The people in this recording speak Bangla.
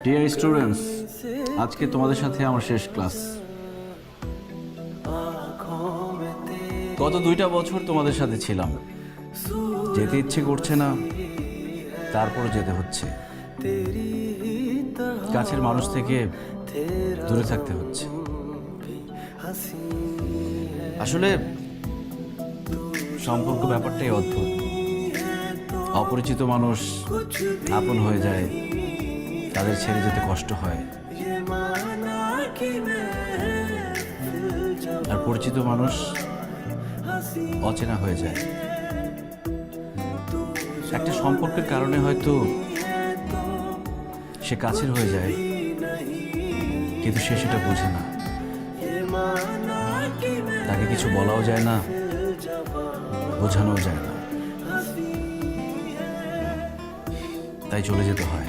ডিয়ার স্টুডেন্টস, আজকে তোমাদের সাথে আমার শেষ ক্লাস। গত 2টা বছর তোমাদের সাথে ছিলাম, যেতে ইচ্ছে করছে না, তারপরও যেতে হচ্ছে। কাছের মানুষ থেকে দূরে থাকতে হচ্ছে। আসলে সম্পর্ক ব্যাপারটাই অদ্ভুত। অপরিচিত মানুষ আপন হয়ে যায়, তাদের ছেড়ে যেতে কষ্ট হয়। আর পরিচিত মানুষ অচেনা হয়ে যায়। একটা সম্পর্কের কারণে হয়তো সে কাছের হয়ে যায়, কিন্তু সে সেটা বোঝে না। তাকে কিছু বলাও যায় না, বোঝানোও যায় না, তাই চলে যেতে হয়।